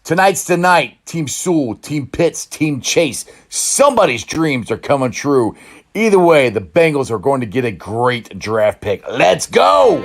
Tonight's the night. Team Sewell, Team Pitts, Team Chase. Somebody's dreams are coming true. Either way, the Bengals are going to get a great draft pick. Let's go!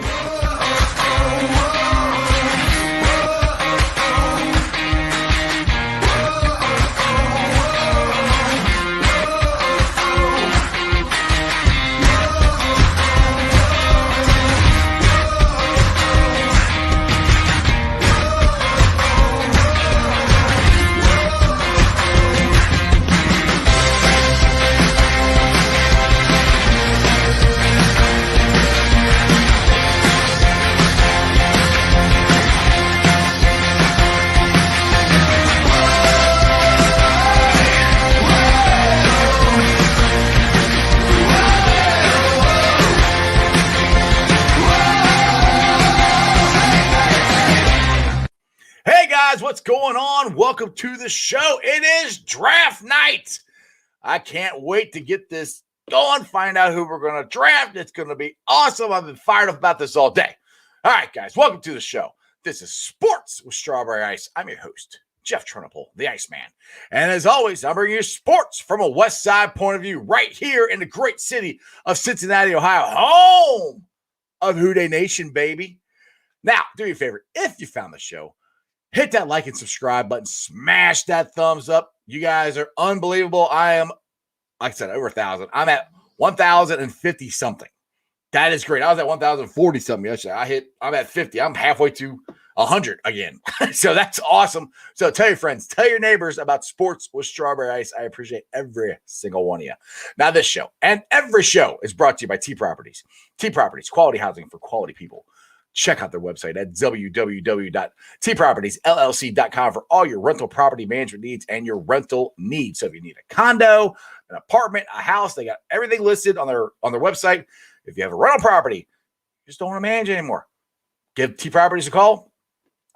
What's going on? Welcome to the show. It is draft night. I can't wait to get this going, find out who we're going to draft. It's going to be awesome. I've been fired up about this all day. All right, guys, welcome to the show. This is Sports with Strawberry Ice. I'm your host, Jeff Trunapole, the Iceman. And as always, I'm bringing you sports from a West Side point of view right here in the great city of Cincinnati, Ohio, home of Houday Nation, baby. Now, do me a favor. If you found the show, hit that like and subscribe button. Smash that thumbs up. You guys are unbelievable. I am, like I said, over 1,000. I'm at 1,050 something. That is great. I was at 1,040 something yesterday. I'm at 50. I'm halfway to 100 again. So that's awesome. So tell your friends, tell your neighbors about Sports with Strawberry Ice. I appreciate every single one of you. Now, this show and every show is brought to you by T Properties. T Properties, quality housing for quality people. Check out their website at www.tpropertiesllc.com for all your rental property management needs and your rental needs. So if you need a condo, an apartment, a house, they got everything listed on their website. If you have a rental property, you just don't want to manage anymore, give T Properties a call.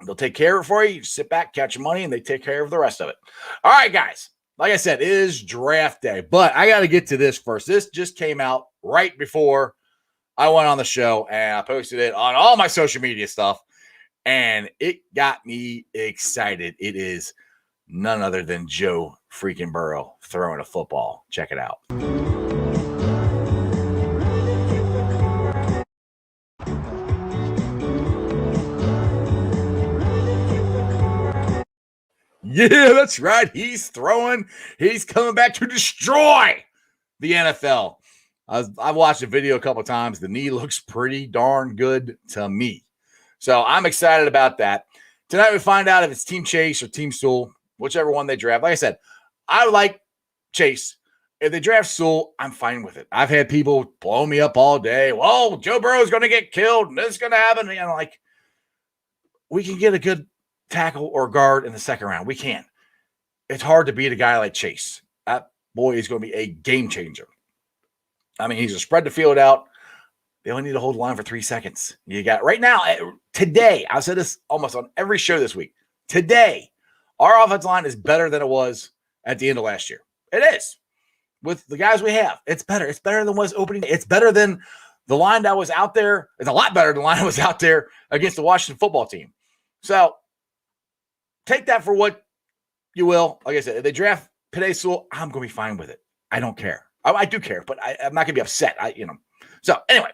They'll take care of it for you. You sit back, catch your money, and they take care of the rest of it. All right, guys. Like I said, it is draft day, but I got to get to this first. This just came out right before I went on the show and I posted it on all my social media stuff, and it got me excited. It is none other than Joe freaking Burrow throwing a football. Check it out. Yeah, that's right. He's throwing. He's coming back to destroy the NFL. I've watched the video a couple of times. The knee looks pretty darn good to me. So I'm excited about that. Tonight we find out if it's Team Chase or Team Sewell, whichever one they draft. Like I said, I like Chase. If they draft Sewell, I'm fine with it. I've had people blow me up all day. Well, Joe Burrow is going to get killed, and this is going to happen. And I'm like, we can get a good tackle or guard in the second round. We can. It's hard to beat a guy like Chase. That boy is going to be a game changer. I mean, he's a spread the field out. They only need to hold the line for 3 seconds. You got right now, today, I said this almost on every show this week. Today, our offensive line is better than it was at the end of last year. It is. With the guys we have, it's better. It's better than was opening. It's better than the line that was out there. It's a lot better than the line that was out there against the Washington football team. So take that for what you will. Like I said, if they draft Penei Sewell, I'm going to be fine with it. I don't care. I do care, but I'm not going to be upset. So anyway,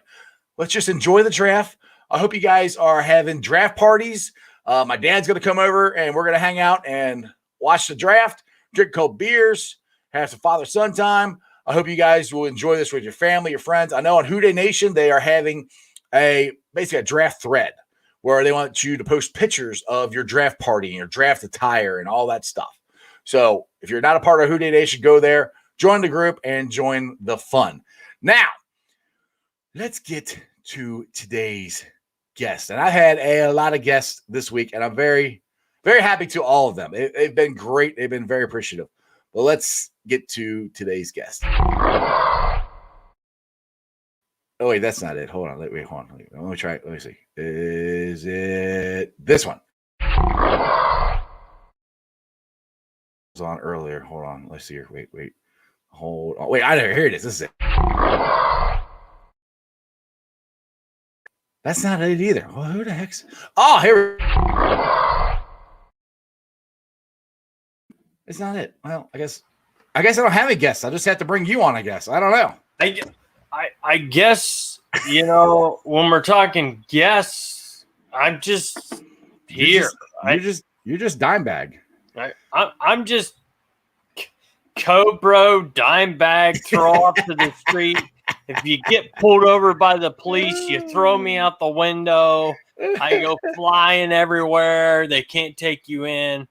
let's just enjoy the draft. I hope you guys are having draft parties. My dad's going to come over and we're going to hang out and watch the draft, drink cold beers, have some father-son time. I hope you guys will enjoy this with your family, your friends. I know on Houday Nation, they are having basically a draft thread where they want you to post pictures of your draft party and your draft attire and all that stuff. So if you're not a part of Houday Nation, go there. Join the group and join the fun. Now, let's get to today's guest. And I've had a lot of guests this week, and I'm very, very happy to all of them. They've been great. They've been very appreciative. But let's get to today's guest. Oh, wait, that's not it. Hold on. Hold on. Let me try it. Let me see. Is it this one? It was on earlier. Hold on. Let's see here. Wait. Hold on. Wait, I don't hear it. This is it. That's not it either. Well, who the heck's? Oh, here we go. It's not it. Well, I guess I don't have any guests. I just have to bring you on, I guess. I don't know. I guess, when we're talking guests, I'm just here. You're just dime bag. I'm just Cobra, dime bag, throw off to the street. If you get pulled over by the police, you throw me out the window. I go flying everywhere. They can't take you in.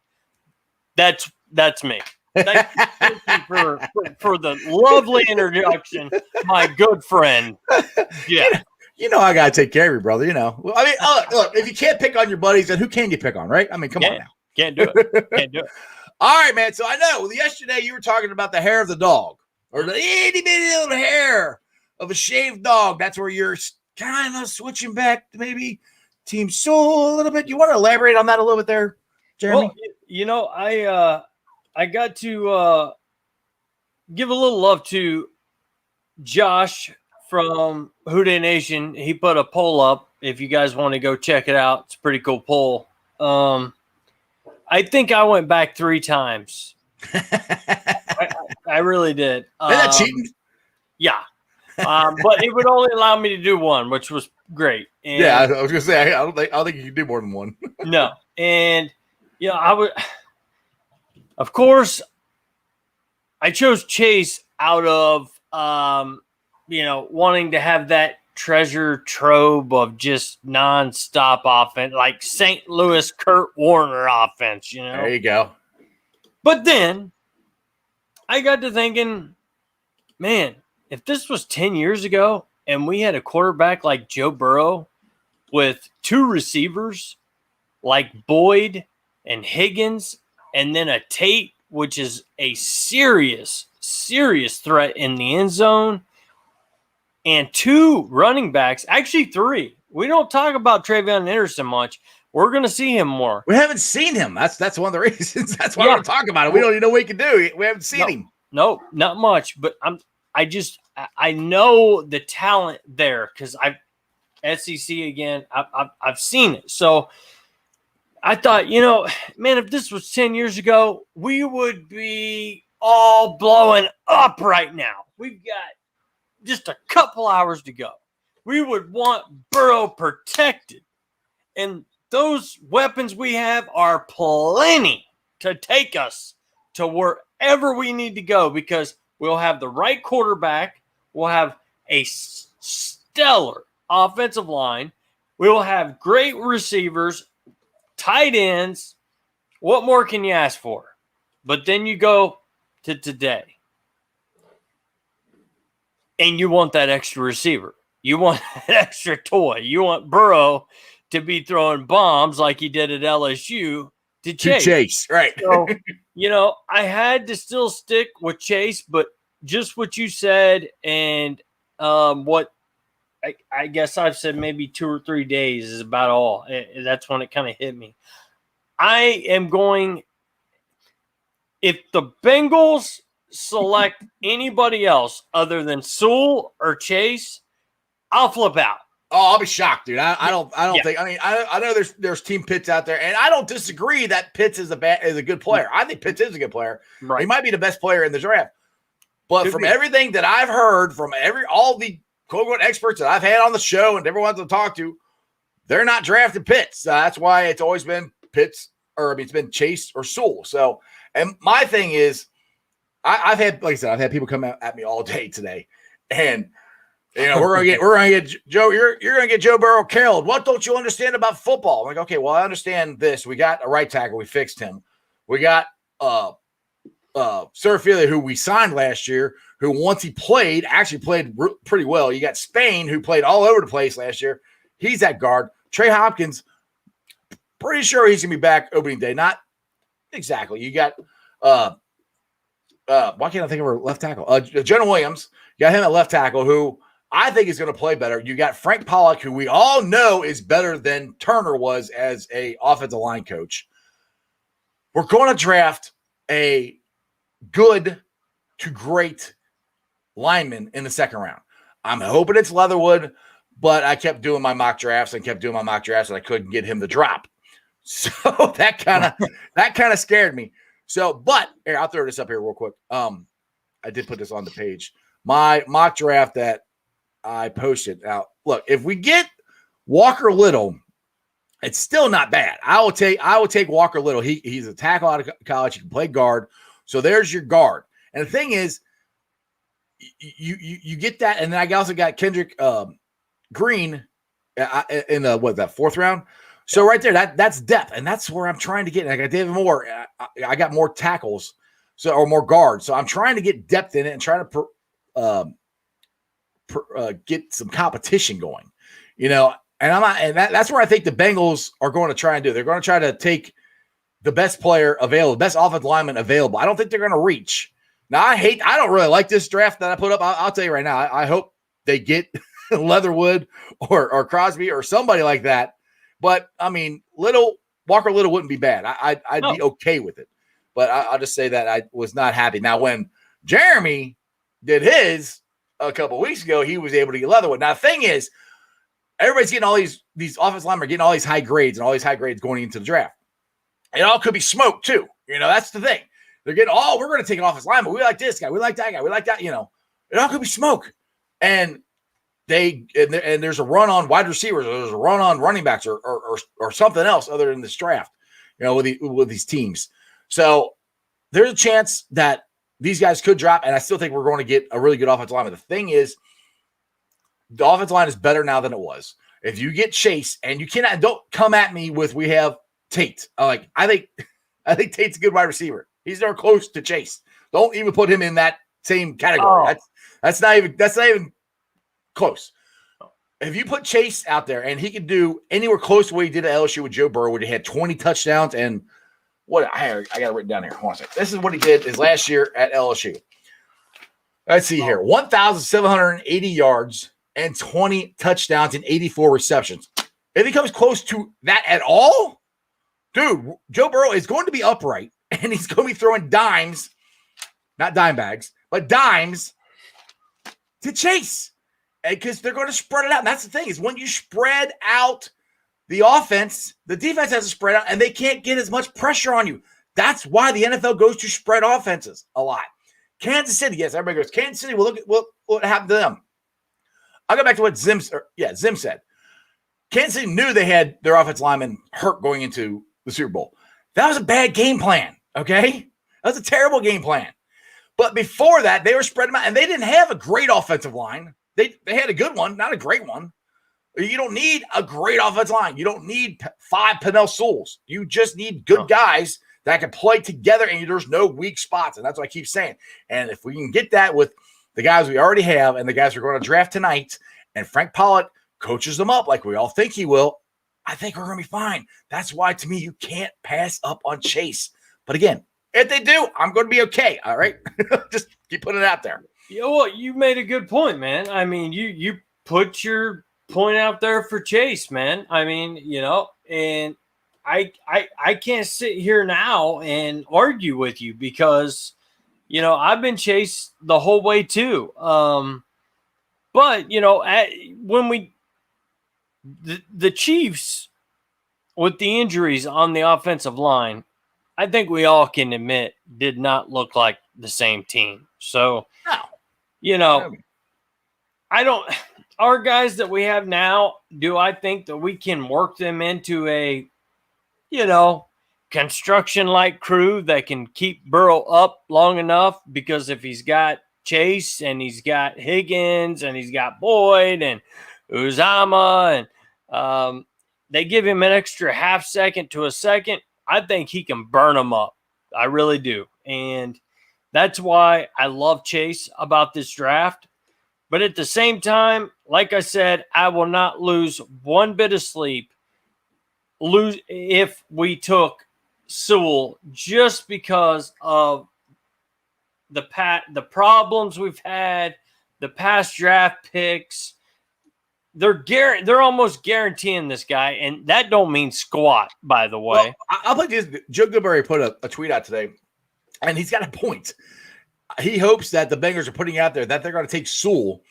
That's me. Thank you for the lovely introduction, my good friend. Yeah. I gotta take care of you, brother. Well, I mean, look, if you can't pick on your buddies, then who can you pick on, right? I mean, come on now. Can't do it. All right, man. So I know yesterday you were talking about the hair of the dog, or the itty bitty little hair of a shaved dog. That's where you're kind of switching back to maybe Team Sewell a little bit. You want to elaborate on that a little bit there, Jeremy? Well, I got to give a little love to Josh from Houday Nation. He put a poll up. If you guys want to go check it out, it's a pretty cool poll. I think I went back 3 times. I really did. Isn't that cheating? Yeah. But it would only allow me to do 1, which was great. And yeah, I was gonna say I don't think you can do more than 1. No. And I would, of course, I chose Chase out of wanting to have that treasure trove of just nonstop offense, like St. Louis Kurt Warner offense, There you go. But then I got to thinking, man, if this was 10 years ago and we had a quarterback like Joe Burrow with 2 receivers like Boyd and Higgins, and then a Tate, which is a serious threat in the end zone, and 2 running backs, actually 3. We don't talk about Travion Anderson much. We're going to see him more. We haven't seen him. That's one of the reasons. That's why we're talking about it. We don't even know what he can do. We haven't seen him. No, not much. But I know the talent there because SEC again. I've seen it. So I thought, man, if this was 10 years ago, we would be all blowing up right now. We've got just a couple hours to go. We would want Burrow protected. And those weapons we have are plenty to take us to wherever we need to go because we'll have the right quarterback. We'll have a stellar offensive line. We will have great receivers, tight ends. What more can you ask for? But then you go to today. And you want that extra receiver. You want that extra toy. You want Burrow to be throwing bombs like he did at LSU to Chase. Right. So, I had to still stick with Chase, but just what you said and what I guess I've said maybe 2 or 3 days is about all. That's when it kind of hit me. I am going – if the Bengals – select anybody else other than Sewell or Chase, I'll flip out. Oh, I'll be shocked, dude. I don't think. I mean, I know there's Team Pitts out there, and I don't disagree that Pitts is a good player. I think Pitts is a good player. Right. He might be the best player in the draft. But from everything that I've heard from all the quote unquote experts that I've had on the show and everyone to talk to, they're not drafting Pitts. That's why it's always been Pitts, it's been Chase or Sewell. So, and my thing is. I've had, like I said, I've had people come at me all day today, and we're gonna get Joe. You're gonna get Joe Burrow killed. What don't you understand about football? I'm like, okay, well, I understand this. We got a right tackle. We fixed him. We got Sewell, who we signed last year, who once he played, actually played pretty well. You got Spain, who played all over the place last year. He's that guard. Trey Hopkins, pretty sure he's gonna be back opening day. Not exactly. You got why can't I think of our left tackle? Jonah Williams, you got him at left tackle, who I think is going to play better. You got Frank Pollock, who we all know is better than Turner was as a offensive line coach. We're going to draft a good to great lineman in the second round. I'm hoping it's Leatherwood, but I kept doing my mock drafts and I couldn't get him to drop. So that kind of scared me. So, but here, I'll throw this up here real quick. I did put this on the page. My mock draft that I posted. Now, look, if we get Walker Little, it's still not bad. I will take Walker Little. He's a tackle out of college. He can play guard. So there's your guard. And the thing is, you get that, and then I also got Kendrick Green in that fourth round. So right there, that's depth, and that's where I'm trying to get. I got David Moore. I got more tackles, or more guards. So I'm trying to get depth in it and trying to get some competition going, And I'm not, and that's where I think the Bengals are going to try and do. They're going to try to take the best player available, best offensive lineman available. I don't think they're going to reach. Now, I don't really like this draft that I put up. I'll tell you right now. I hope they get Leatherwood or Crosby or somebody like that. But I mean, Walker Little wouldn't be bad. I'd be okay with it. But I'll just say that I was not happy. Now, when Jeremy did his a couple of weeks ago, he was able to get Leatherwood. Now, the thing is, everybody's getting all these offensive linemen are getting all these high grades and all these high grades going into the draft. It all could be smoke too. That's the thing. They're getting we're going to take an offensive lineman. We like this guy. We like that guy. We like that. It all could be smoke. And there's a run on wide receivers, or there's a run on running backs, or something else other than this draft, with these teams. So there's a chance that these guys could drop, and I still think we're going to get a really good offensive lineman. The thing is, the offensive line is better now than it was. If you get Chase, and don't come at me with we have Tate. I think Tate's a good wide receiver. He's nowhere close to Chase. Don't even put him in that same category. Oh. That's not even close. If you put Chase out there and he could do anywhere close to what he did at LSU with Joe Burrow, where he had 20 touchdowns and what I got it written down here. Hold on a second. This is what he did his last year at LSU. Let's see here. 1,780 yards and 20 touchdowns and 84 receptions. If he comes close to that at all, dude, Joe Burrow is going to be upright, and he's going to be throwing dimes, not dime bags, but dimes to Chase, because they're going to spread it out. And that's the thing, is when you spread out the offense, the defense has to spread out, and they can't get as much pressure on you. That's why the NFL goes to spread offenses a lot. Kansas City, yes, everybody goes, Kansas City, well, look at what happened to them. I'll go back to what Zim said. Kansas City knew they had their offensive lineman hurt going into the Super Bowl. That was a bad game plan, okay? That was a terrible game plan. But before that, they were spreading them out, and they didn't have a great offensive line. They had a good one, not a great one. You don't need a great offensive line. You don't need 5 Penei Sewells. You just need good guys that can play together, and there's no weak spots, and that's what I keep saying. And if we can get that with the guys we already have and the guys we're going to draft tonight, and Frank Pollock coaches them up like we all think he will, I think we're going to be fine. That's why, to me, you can't pass up on Chase. But again, if they do, I'm going to be okay, all right? Just keep putting it out there. Well, you made a good point, man. I mean, you put your point out there for Chase, man. I mean, and I can't sit here now and argue with you because, I've been Chase the whole way too. But, when the Chiefs, with the injuries on the offensive line, I think we all can admit did not look like the same team. So, our guys that we have now, do I think that we can work them into a, construction-like crew that can keep Burrow up long enough? Because if he's got Chase and he's got Higgins and he's got Boyd and Uzama and they give him an extra half second to a second, I think he can burn them up. I really do. And that's why I love Chase about this draft. But at the same time, like I said, I will not lose one bit of sleep if we took Sewell, just because of the problems we've had, the past draft picks. They're almost guaranteeing this guy, and that don't mean squat, by the way. Well, I'll put this. Joe Goodberry put a tweet out today, and he's got a point. He hopes that the Bengals are putting out there that they're going to take Sewell,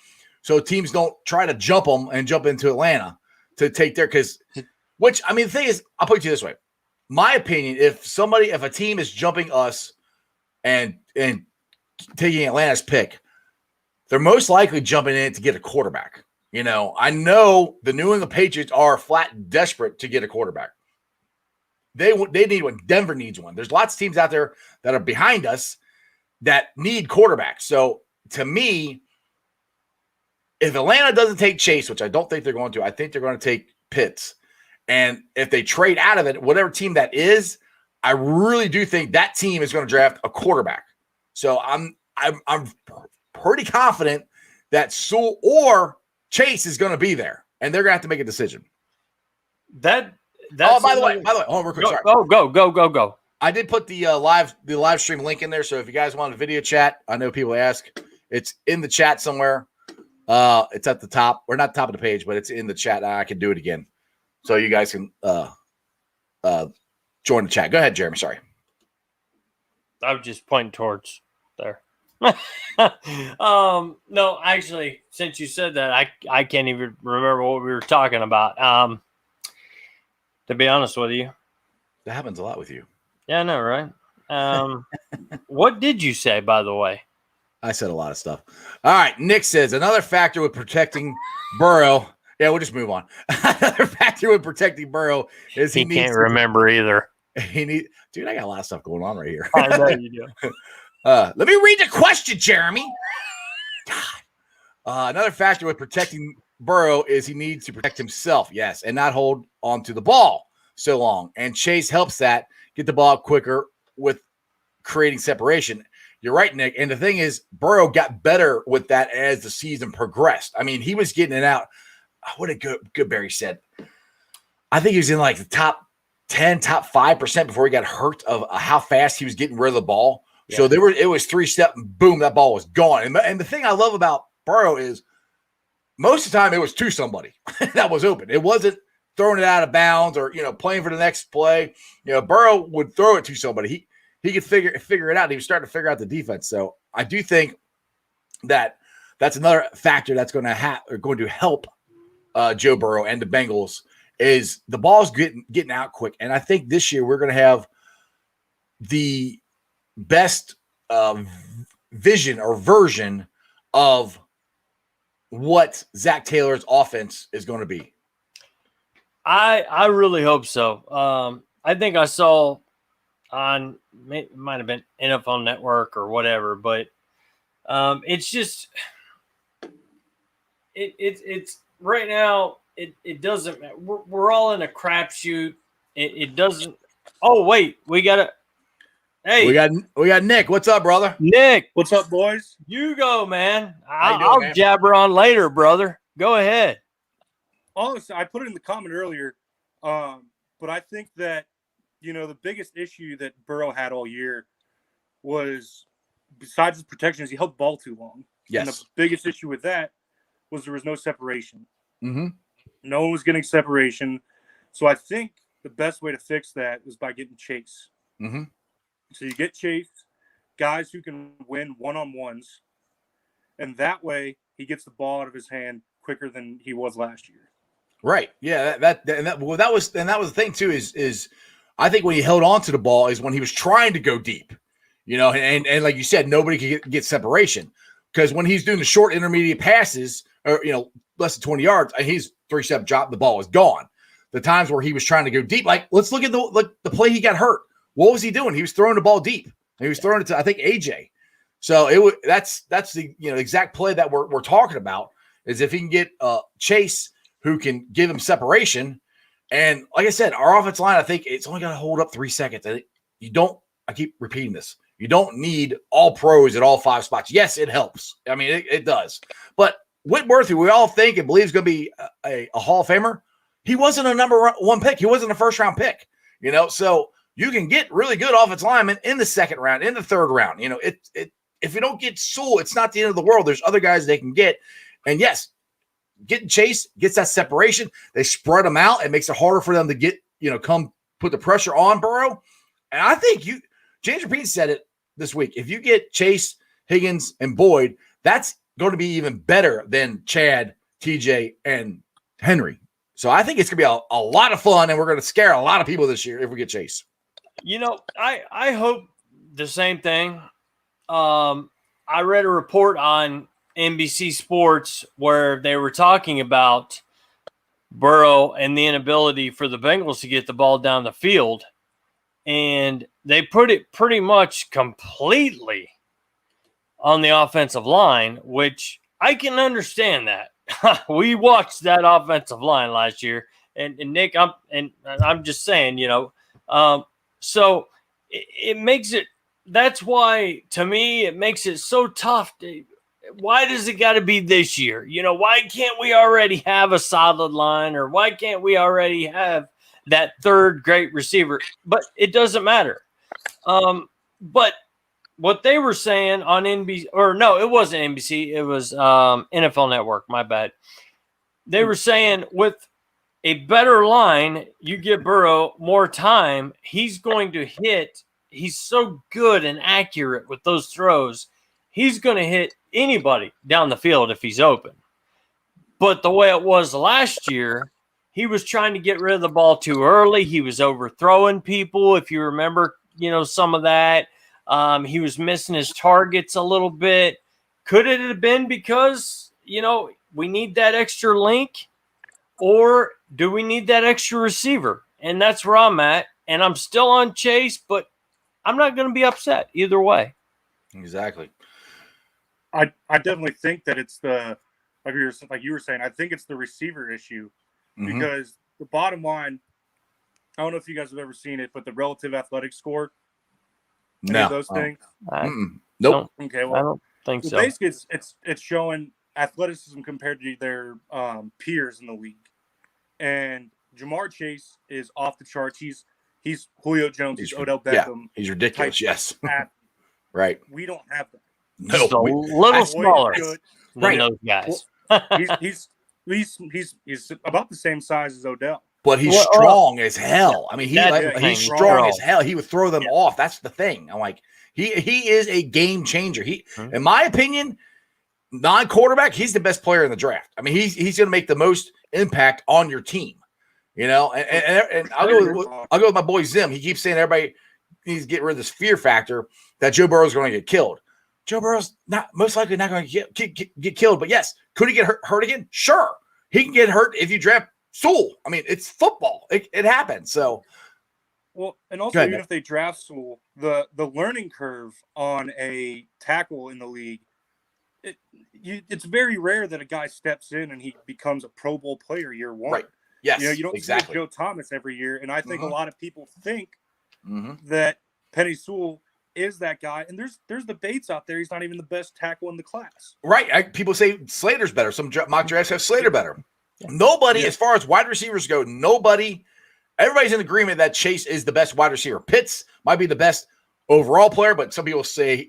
so teams don't try to jump them and jump into Atlanta to take their – the thing is, I'll put it to you this way. my opinion, if a team is jumping us and taking Atlanta's pick, they're most likely jumping in to get a quarterback. I know the New England Patriots are flat desperate to get a quarterback. They need one. Denver needs one. There's lots of teams out there that are behind us that need quarterbacks. So to me, if Atlanta doesn't take Chase, which I don't think they're going to, I think they're going to take Pitts. And if they trade out of it, whatever team that is, I really do think that team is going to draft a quarterback. So I'm pretty confident that Sewell or Chase is going to be there, and they're going to have to make a decision. That's by the way, hold on real quick. Sorry. Go. I did put the live stream link in there, so if you guys want a video chat, I know people ask. It's in the chat somewhere. It's at the top, or not the top of the page, but it's in the chat. I can do it again, so you guys can join the chat. Go ahead, Jeremy. Sorry. I was just pointing towards there. No, actually, since you said that, I can't even remember what we were talking about. To be honest with you, that happens a lot with you. Yeah, I know, right? What did you say, by the way? I said a lot of stuff. All right, Nick says another factor with protecting Burrow. Yeah, we'll just move on. Another factor with protecting Burrow is he can't remember either. Dude, I got a lot of stuff going on right here. I know you do. Let me read the question, Jeremy. God. Another factor with protecting Burrow is he needs to protect himself, yes, and not hold on to the ball so long. And Chase helps that get the ball quicker with creating separation. You're right, Nick. And the thing is, Burrow got better with that as the season progressed. I mean, he was getting it out. What did Goodberry said? I think he was in like the top 10, top 5% before he got hurt of how fast he was getting rid of the ball. Yeah. So it was 3-step, and boom, that ball was gone. And the thing I love about Burrow is most of the time it was to somebody that was open. It wasn't throwing it out of bounds or playing for the next play. Burrow would throw it to somebody. He could figure it out. He was starting to figure out the defense. So I do think that's another factor that's going to help Joe Burrow and the Bengals is the ball's getting out quick. And I think this year we're going to have the best vision or version of what Zach Taylor's offense is going to be. I really hope so. I think I saw on it might have been NFL Network or whatever, but it's just it's right now. It doesn't matter. We're all in a crapshoot. It doesn't. Oh wait, we got to. Hey, we got Nick. What's up, brother? Nick, what's up, boys? You go, man. I'll jabber on later, brother. Go ahead. Honestly, I put it in the comment earlier, but I think that the biggest issue that Burrow had all year was, besides his protection, is he held the ball too long. Yes. And the biggest issue with that was there was no separation. Mm-hmm. No one was getting separation. So I think the best way to fix that is by getting Chase. Mm-hmm. So you get Chase, guys who can win one-on-ones, and that way he gets the ball out of his hand quicker than he was last year. Right. Yeah. That was the thing too. Is I think when he held on to the ball is when he was trying to go deep, and like you said, nobody could get separation because when he's doing the short intermediate passes or less than 20 yards, and he's 3-step drop, the ball is gone. The times where he was trying to go deep, like let's look at the play he got hurt. What was he doing? He was throwing the ball deep. He was throwing it to, I think, AJ. So that's the exact play that we're talking about is if he can get Chase who can give him separation. And like I said, our offensive line, I think it's only got to hold up 3 seconds. I keep repeating this. You don't need all pros at all 5 spots. Yes, it helps. I mean, it does. But Whitworth, who we all think and believe is going to be a Hall of Famer, he wasn't a number 1 pick. He wasn't a first-round pick. So you can get really good offensive linemen in the second round, in the third round. If you don't get Sewell, it's not the end of the world. There's other guys they can get. And yes, getting Chase gets that separation. They spread them out. It makes it harder for them to get, come put the pressure on Burrow. And I think James Rapine said it this week. If you get Chase, Higgins, and Boyd, that's going to be even better than Chad, TJ, and Henry. So I think it's going to be a lot of fun, and we're going to scare a lot of people this year if we get Chase. I hope the same thing. I read a report on NBC Sports where they were talking about Burrow and the inability for the Bengals to get the ball down the field. And they put it pretty much completely on the offensive line, which I can understand that. We watched that offensive line last year. And Nick, I'm just saying, so it makes it, that's why, to me, it makes it so tough. Why does it got to be this year? Why can't we already have a solid line, or why can't we already have that third great receiver? But it doesn't matter. But what they were saying on NBC, or no, it wasn't NBC. It was NFL Network. My bad. They were saying with a better line, you give Burrow more time. He's going to hit. He's so good and accurate with those throws. He's going to hit anybody down the field if he's open. But the way it was last year, he was trying to get rid of the ball too early. He was overthrowing people, if you remember, some of that. He was missing his targets a little bit. Could it have been because, we need that extra link? Or do we need that extra receiver? And that's where I'm at. And I'm still on Chase, but I'm not going to be upset either way. Exactly. I definitely think that it's like you were saying, I think it's the receiver issue, because the bottom line, I don't know if you guys have ever seen it, but the relative athletic score, any of those things. Nope. Okay, well, I don't think so. Basically, it's showing athleticism compared to their peers in the league, and Jamar Chase is off the charts. He's Julio Jones. He's Odell Beckham. Yeah, he's ridiculous. Yes. Right. We don't have that. No, just a little smaller than those guys. He's about the same size as Odell. But he's strong as hell. I mean, he's strong as hell. He would throw them off. That's the thing. I'm like, he is a game changer. In my opinion, non-quarterback, he's the best player in the draft. I mean, he's going to make the most impact on your team. And I'll go with my boy Zim. He keeps saying everybody needs to get rid of this fear factor that Joe Burrow's going to get killed. Joe Burrow's most likely not going to get killed. But yes, could he get hurt again? Sure. He can get hurt if you draft Sewell. I mean, it's football. It happens. So, well, and also even if they draft Sewell, the learning curve on a tackle in the league, it's very rare that a guy steps in and he becomes a Pro Bowl player year one. Right. Yes. You don't see Joe Thomas every year, and I think a lot of people think that Penei Sewell is that guy, and there's debates out there. He's not even the best tackle in the class. Right. People say Slater's better. Some mock drafts have Slater better. Nobody, as far as wide receivers go, everybody's in agreement that Chase is the best wide receiver. Pitts might be the best overall player, but some people say,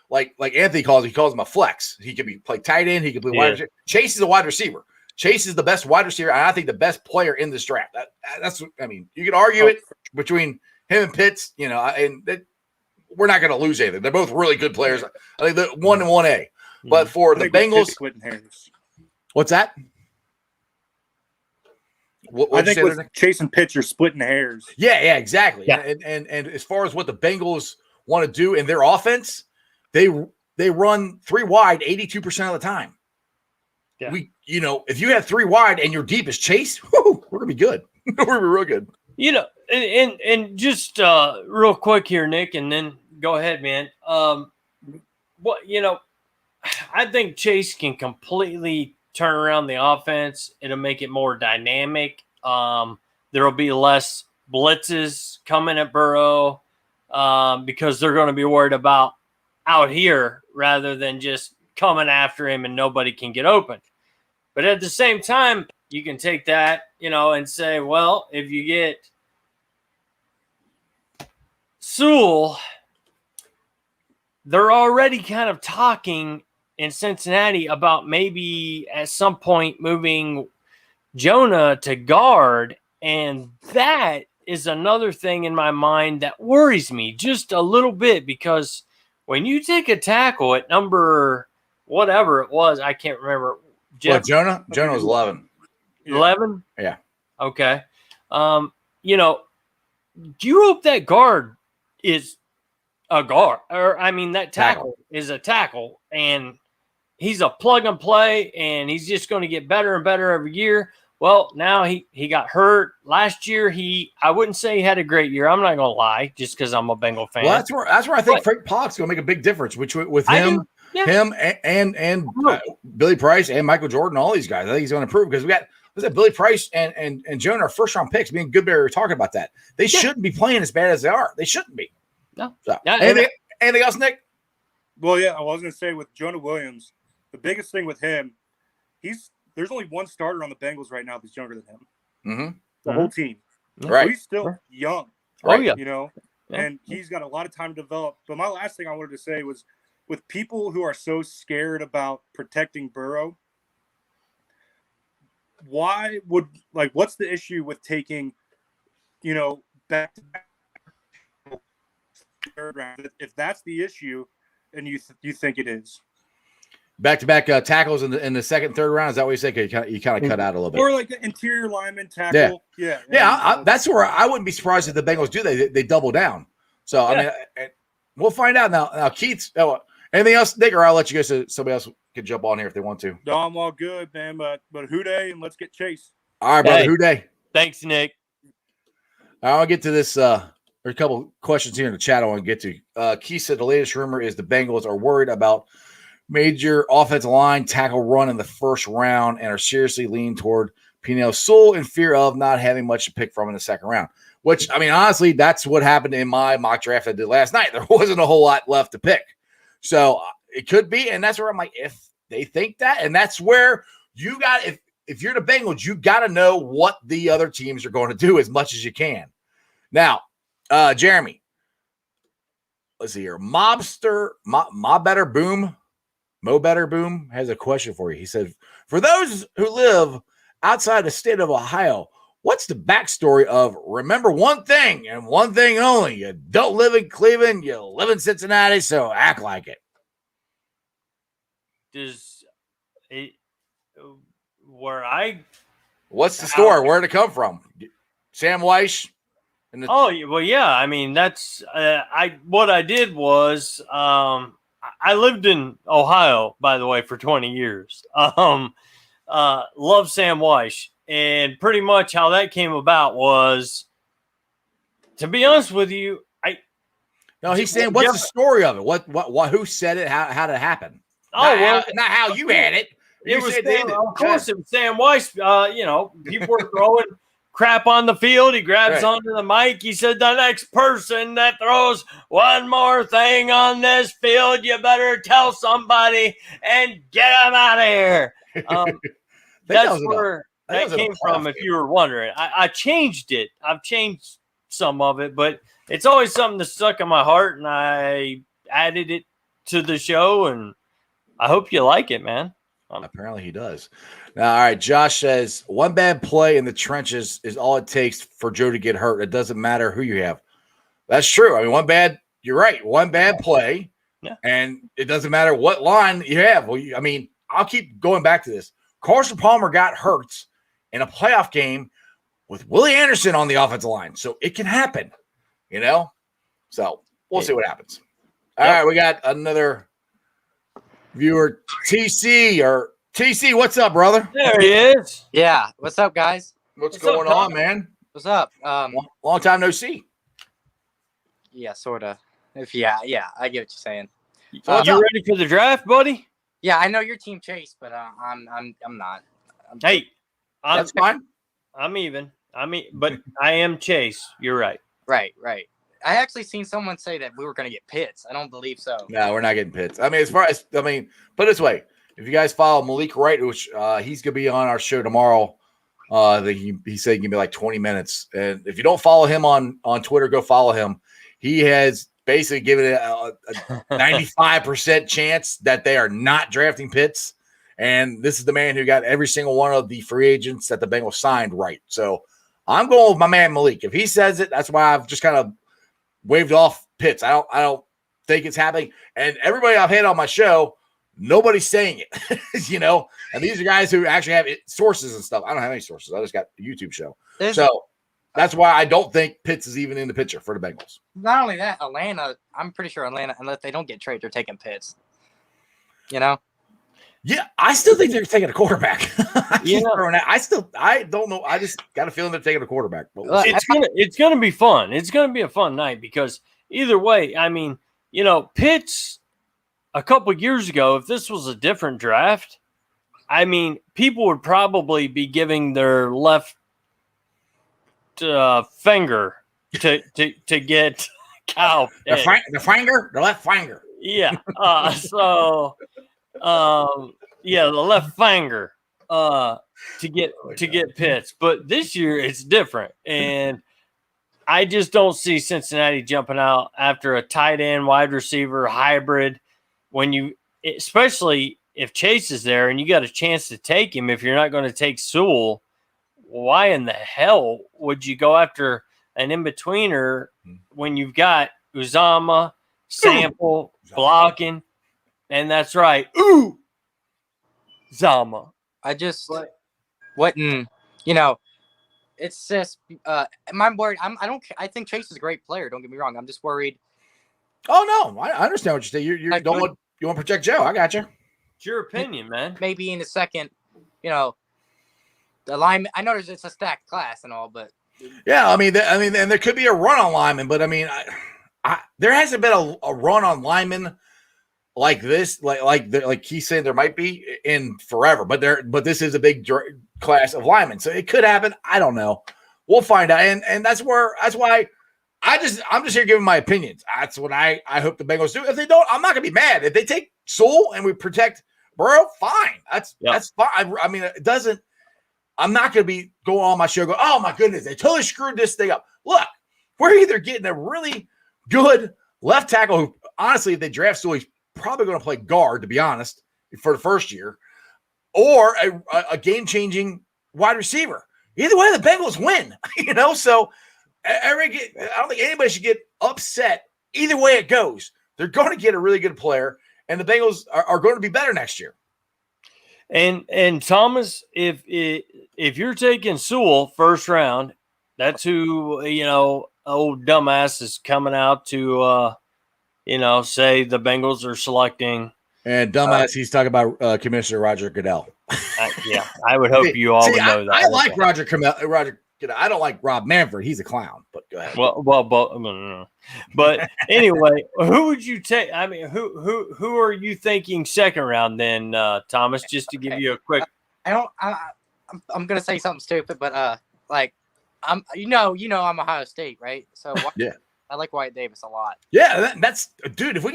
like Anthony he calls him a flex. He could play tight end. He could play wide receiver. Chase is a wide receiver. Chase is the best wide receiver, and I think the best player in this draft. You can argue it between him and Pitts, we're not going to lose anything. They're both really good players. I think they're 1 and 1A. But for the Bengals, what's that? I think with Chase and Pitts, you're splitting hairs. Yeah, exactly. Yeah. And as far as what the Bengals want to do in their offense, they run 3 wide 82% of the time. Yeah. If you have 3 wide and your deep is Chase, we're gonna be good. We're gonna be real good. And just real quick here, Nick, and then go ahead, man. I think Chase can completely turn around the offense. It'll make it more dynamic. There'll be less blitzes coming at Burrow because they're going to be worried about out here rather than just coming after him and nobody can get open. But at the same time, you can take that, and say, well, if you get Sewell, they're already kind of talking in Cincinnati about maybe at some point moving Jonah to guard. And that is another thing in my mind that worries me just a little bit, because when you take a tackle at number whatever it was, I can't remember. Jonah was 11. 11? Yeah. Okay. You know, do you hope that guard is a guard? Or, I mean, that tackle is a tackle, and he's a plug and play, and he's just going to get better and better every year. Well, now he got hurt. Last year, I wouldn't say he had a great year. I'm not going to lie, just because I'm a Bengal fan. Well, that's where I think Frank Pollock's going to make a big difference, which with him, and Billy Price and Michael Jordan, all these guys. I think he's going to improve because we got Billy Price and Jonah are first round picks. Me and Goodberry were talking about that. They shouldn't be playing as bad as they are. They shouldn't be. No. So, anything else, Nick? Well, yeah, I was going to say with Jonah Williams, the biggest thing with him, there's only one starter on the Bengals right now that's younger than him. Mm-hmm. The whole team. Right. So he's still young. Oh, yeah. You know, and he's got a lot of time to develop. But my last thing I wanted to say was with people who are so scared about protecting Burrow, what's the issue with taking, back to back third round? If that's the issue, and you think it is. Back-to-back tackles in the second, third round. Is that what you say? You kind of cut out a little bit, or like the interior lineman tackle. Yeah. That's where I wouldn't be surprised if the Bengals do. They double down. So I mean, we'll find out now. Now, Keith, anything else, Nick, or I'll let you guys. Somebody else can jump on here if they want to. No, I'm all good, man. But Houday, and let's get Chase. All right, brother. Houday. Thanks, Nick. I'll get to this. There's a couple questions here in the chat I want to get to. Keith said the latest rumor is the Bengals are worried about major offensive line tackle run in the first round and are seriously leaning toward Penei Sewell in fear of not having much to pick from in the second round. Which, I mean, honestly, that's what happened in my mock draft I did last night. There wasn't a whole lot left to pick. So it could be, and that's where I'm like, if they think that, and that's where you got, if you're the Bengals, you got to know what the other teams are going to do as much as you can. Now, Jeremy, let's see here. Mo Better Boom has a question for you. He said, for those who live outside the state of Ohio, what's the backstory of remember one thing and one thing only? You don't live in Cleveland, you live in Cincinnati, so act like it. What's the story? Where'd it come from? Sam Weiss? Well, yeah. I mean, that's what I did was I lived in Ohio, by the way, for 20 years. Love Sam Weiss. And pretty much how that came about was, to be honest with you, he's saying, what's the story of it? What who said it? How did it happen? Not how you had it. It was Sam Weiss. People were throwing crap on the field. He grabs onto the mic. He said, the next person that throws one more thing on this field, you better tell somebody and get him out of here. That's where that came from, if you were wondering. I changed it. I've changed some of it, but it's always something that stuck in my heart, and I added it to the show, and I hope you like it, man. Apparently he does. Now, all right, Josh says, one bad play in the trenches is all it takes for Joe to get hurt. It doesn't matter who you have. That's true. I mean, you're right. One bad play, and it doesn't matter what line you have. Well, I'll keep going back to this. Carson Palmer got hurt in a playoff game with Willie Anderson on the offensive line. So it can happen, So we'll see what happens. All right, we got another viewer, TC, what's up, brother? There he is. Yeah. What's up, guys? What's going on, man? What's up? Long time no see. Yeah, sort of. I get what you're saying. So you ready for the draft, buddy? Yeah, I know your team Chase, but I'm not. Hey, that's fine. I'm even. But I am Chase. You're right. Right. I actually seen someone say that we were going to get Pitts. I don't believe so. No, we're not getting Pitts. I mean, put it this way. If you guys follow Malik Wright, which he's going to be on our show tomorrow, he said he can be like 20 minutes. And if you don't follow him on Twitter, go follow him. He has basically given it a 95% chance that they are not drafting Pitts. And this is the man who got every single one of the free agents that the Bengals signed right. So I'm going with my man Malik. If he says it, that's why I've just kind of waved off Pitts. I don't think it's happening. And everybody I've had on my show, Nobody's saying it, And these are guys who actually have sources and stuff. I don't have any sources. I just got a YouTube show. So that's why I don't think Pitts is even in the picture for the Bengals. Not only that, Atlanta. I'm pretty sure Atlanta, unless they don't get traded, they're taking Pitts. Yeah, I still think they're taking a quarterback. I don't know. I just got a feeling they're taking a quarterback. But it's gonna be fun. It's gonna be a fun night because either way, I mean, Pitts a couple years ago, if this was a different draft, I mean, people would probably be giving their left finger to get Kyle. The left finger. Yeah. The left finger to get Pitts. But this year it's different, and I just don't see Cincinnati jumping out after a tight end, wide receiver hybrid. Especially if Chase is there and you got a chance to take him, if you're not going to take Sewell, why in the hell would you go after an in-betweener when you've got Uzama, Sample, blocking? And that's right. Ooh, Zama. I just wouldn't, it's just, I'm worried. I think Chase is a great player. Don't get me wrong. I'm just worried. Oh no, I understand what you're saying. You want to protect Joe. I got you. It's your opinion, man. Maybe in the second, the lineman. I know it's a stacked class and all, but yeah, I mean, and there could be a run on lineman, but I mean, there hasn't been a run on lineman like this, like he's saying there might be in forever, but this is a big class of linemen, so it could happen. I don't know. We'll find out, and that's why I'm just here giving my opinions. That's what I hope the Bengals do. If they don't, I'm not gonna be mad. If they take Sewell and we protect Burrow, fine. That's fine. I mean, it doesn't. I'm not gonna be going on my show. Oh my goodness, they totally screwed this thing up. Look, we're either getting a really good left tackle who, honestly, if they draft Sewell, he's probably going to play guard, to be honest, for the first year, or a game-changing wide receiver. Either way, the Bengals win. So I don't think anybody should get upset. Either way it goes, they're going to get a really good player, and the Bengals are going to be better next year. And Thomas, if you're taking Sewell first round, that's who old dumbass is coming out to say the Bengals are selecting. And dumbass, he's talking about Commissioner Roger Goodell. I would hope you all would know that. I like Roger Goodell. I don't like Rob Manfred. He's a clown. But go ahead. But anyway, who would you take? I mean, who are you thinking second round then, Thomas? Just to give you a quick. I'm gonna say something stupid, but I'm Ohio State, right? So yeah. I like Wyatt Davis a lot. Yeah, that's dude. If we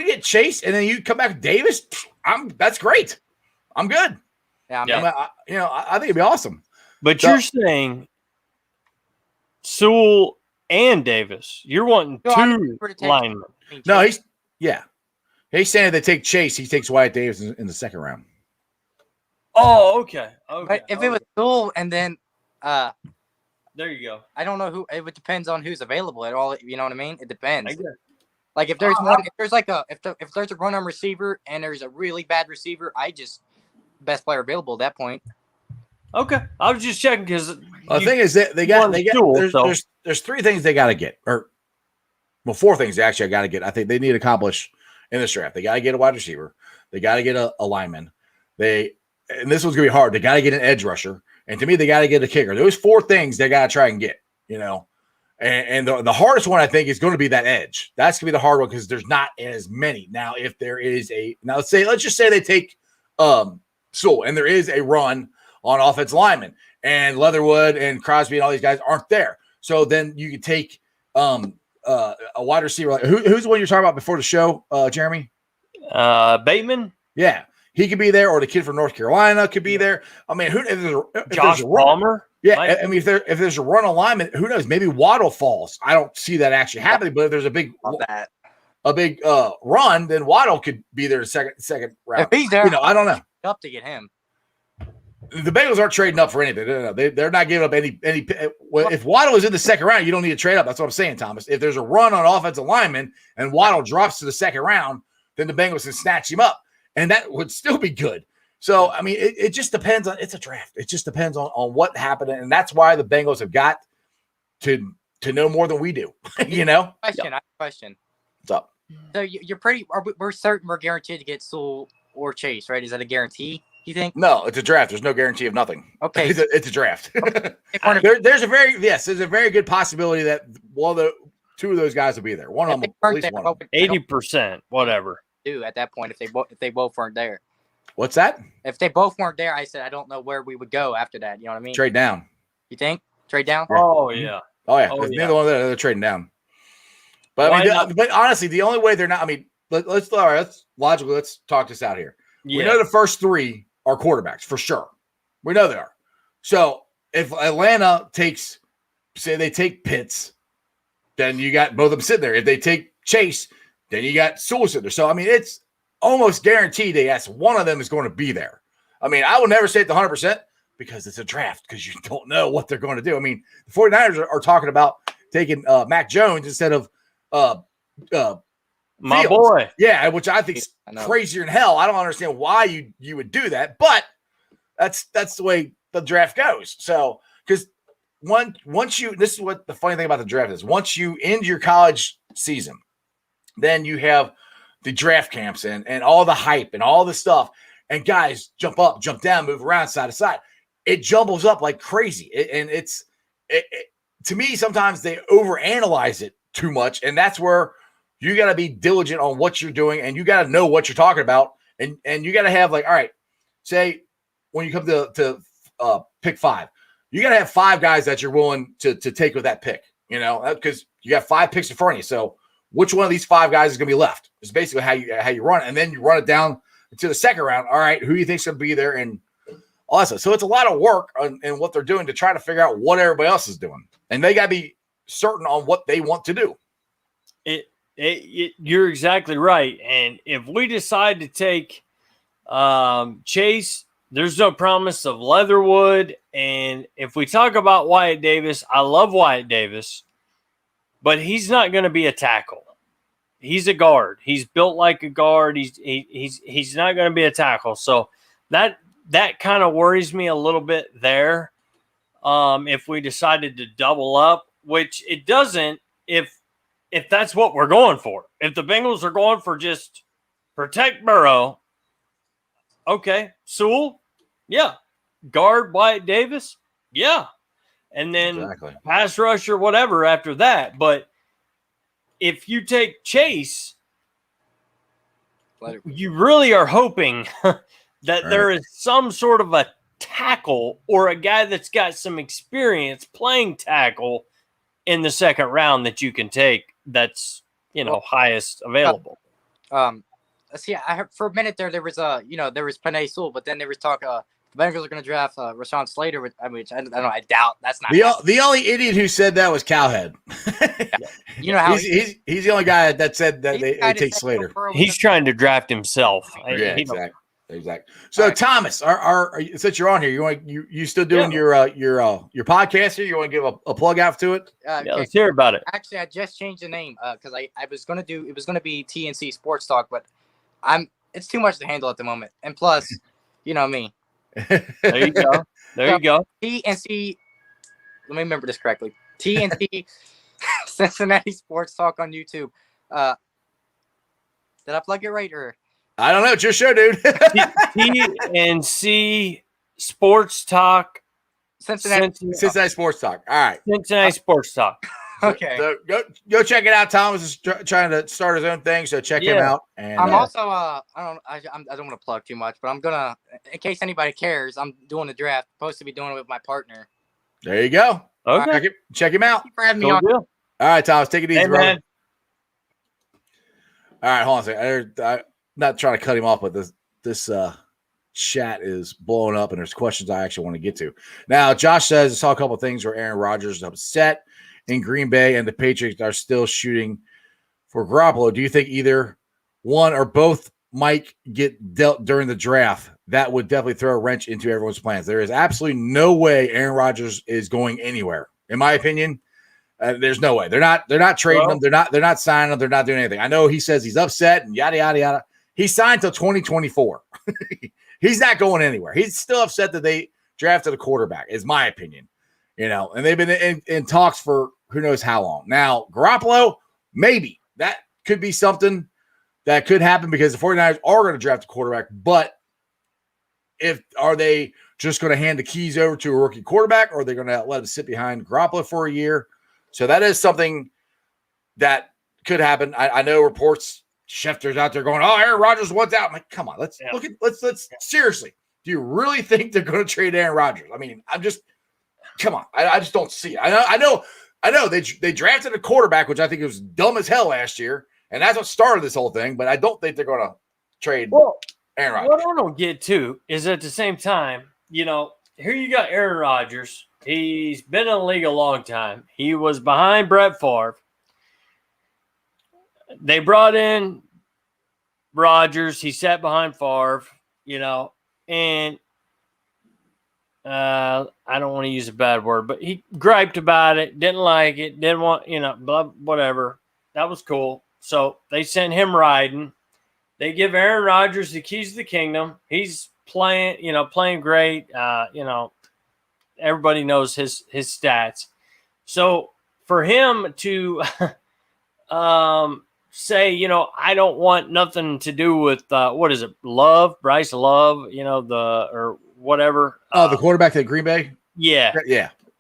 get Chase and then you come back with Davis, that's great. I'm good. Yeah, I think it'd be awesome. But you're saying Sewell and Davis. You're wanting two linemen. No, he's saying they take Chase. He takes Wyatt Davis in the second round. Oh, okay. But if it was Sewell and then there you go. I don't know who. It depends on who's available at all. You know what I mean? It depends. Like if there's if there's a run on receiver and there's a really bad receiver, best player available at that point. Okay, I was just checking because the thing is that there's three things they got to get, four things they actually got to get. I think they need to accomplish in this draft. They got to get a wide receiver. They got to get a lineman. And this one's gonna be hard. They got to get an edge rusher. And to me, they got to get a kicker. Those four things they got to try and get, And the hardest one, I think, is going to be that edge. That's going to be the hard one because there's not as many. Now, if there is let's just say they take Sewell and there is a run on offensive linemen and Leatherwood and Crosby and all these guys aren't there. So then you could take a wide receiver. Who's the one you're talking about before the show, Jeremy? Bateman? Yeah. He could be there, or the kid from North Carolina could be there. I mean, if Josh Palmer? Yeah, I mean, if there's a run alignment, who knows? Maybe Waddle falls. I don't see that actually happening, but if there's a big run, then Waddle could be there second round. If he's there, I don't know. Up to get him. The Bengals aren't trading up for anything. They're not giving up any. If Waddle is in the second round, you don't need to trade up. That's what I'm saying, Thomas. If there's a run on offensive lineman and Waddle drops to the second round, then the Bengals can snatch him up. and that would still be good. So, I mean, it just depends on, it's a draft. It just depends on what happened. And that's why the Bengals have got to know more than we do, you know? I have a question. What's up? So we're certain we're guaranteed to get Sewell or Chase, right? Is that a guarantee, you think? No, it's a draft. There's no guarantee of nothing. Okay. It's a draft. There's a very good possibility that two of those guys will be there. One of them, at least one of them. 80%, whatever. Do at that point if they both weren't there. What's that? If they both weren't there, I said I don't know where we would go after that. You know what I mean? Trade down. You think? Trade down? Oh yeah. Oh yeah. If neither one of them, they're trading down. But I mean, but honestly, the only way they're not. I mean, let's logically let's talk this out here. Yeah. We know the first three are quarterbacks for sure. We know they are. So if Atlanta takes, say they take Pitts, then you got both of them sitting there. If they take Chase, then you got Sewell sitting there. So I mean, it's almost guaranteed that yes, one of them is going to be there. I mean, I will never say it's 100% because it's a draft because you don't know what they're going to do. I mean, the 49ers are talking about taking Mac Jones instead of my Fields. boy. Yeah, which I think is crazier than hell. I don't understand why you would do that, but that's the way the draft goes. So because once you, this is what the funny thing about the draft is, once you end your college season, then you have the draft camps and all the hype and all the stuff, and guys jump up, jump down, move around side to side. It jumbles up like crazy. To me, sometimes they overanalyze it too much, and that's where you got to be diligent on what you're doing, and you got to know what you're talking about, and you got to have, like, all right, say when you come to pick 5, you got to have 5 guys that you're willing to take with that pick, you know, because you got 5 picks in front of you. So which one of these 5 guys is going to be left? It's basically how you run it, and then you run it down to the second round. All right, who do you think's going to be there, and all that stuff. So it's a lot of work in what they're doing to try to figure out what everybody else is doing, and they got to be certain on what they want to do. You're exactly right. And if we decide to take Chase, there's no promise of Leatherwood. And if we talk about Wyatt Davis, I love Wyatt Davis, but he's not going to be a tackle. He's a guard. He's built like a guard. He's not going to be a tackle. So that kind of worries me a little bit there. If we decided to double up, which it doesn't, if that's what we're going for. If the Bengals are going for just protect Burrow, okay. Sewell, yeah. Guard Wyatt Davis, yeah. And then pass rush or whatever after that. But if you take Chase, you really are hoping that there is some sort of a tackle or a guy that's got some experience playing tackle in the second round that you can take. That's, highest available. See, I heard for a minute there was there was Penei Sewell, but then there was talk the Bengals are going to draft Rashawn Slater, which I don't know. I doubt that's not the only idiot who said that was Cowhead. You know how he's the only guy that said that they take Slater. He's trying to draft himself. Yeah, exactly. So Thomas, since you're on here, you still doing your podcast here? You want to give a plug out to it? Let's hear about it. Actually, I just changed the name because I was going to do it was going to be TNC Sports Talk, but it's too much to handle at the moment, and plus, you know me. There you go. You go. TNC. Let me remember this correctly. TNC Cincinnati Sports Talk on YouTube. Did I plug it right or? I don't know. It's your show, dude. TNC Sports Talk. Cincinnati Sports Talk. All right. Cincinnati Sports Talk. Okay. So go check it out. Thomas is trying to start his own thing, so check him out. And I'm also I don't want to plug too much, but I'm gonna, in case anybody cares, I'm doing the draft. Supposed to be doing it with my partner. There you go. Okay. Check him out. Thank you for having me on. All right, Thomas, take it easy, brother. Man. All right, hold on a second. I'm not trying to cut him off, but this chat is blowing up, and there's questions I actually want to get to. Now, Josh says I saw a couple of things where Aaron Rodgers is upset in Green Bay, and the Patriots are still shooting for Garoppolo. Do you think either one or both might get dealt during the draft? That would definitely throw a wrench into everyone's plans. There is absolutely no way Aaron Rodgers is going anywhere, in my opinion. There's no way. They're not trading him. They're not signing him. They're not doing anything. I know he says he's upset and yada yada yada. He signed till 2024. He's not going anywhere. He's still upset that they drafted a quarterback, is my opinion. And they've been in talks for who knows how long. Now, Garoppolo, maybe. That could be something that could happen because the 49ers are going to draft a quarterback, but are they just going to hand the keys over to a rookie quarterback, or are they going to let him sit behind Garoppolo for a year? So that is something that could happen. I know reports, Schefter's out there going, "Oh, Aaron Rodgers wants out." I'm like, come on, let's seriously. Do you really think they're going to trade Aaron Rodgers? I mean, come on. I just don't see it. I know they drafted a quarterback, which I think was dumb as hell last year, and that's what started this whole thing. But I don't think they're going to trade Aaron Rodgers. What I don't get to is at the same time, here you got Aaron Rodgers. He's been in the league a long time. He was behind Brett Favre. They brought in Rodgers. He sat behind Favre, and I don't want to use a bad word, but he griped about it, didn't like it, didn't want, blah, whatever. That was cool. So they sent him riding. They give Aaron Rodgers the keys to the kingdom. He's playing great. Everybody knows his stats. So for him to say, I don't want nothing to do with what is it, Bryce Love, or whatever. The quarterback at Green Bay. Yeah.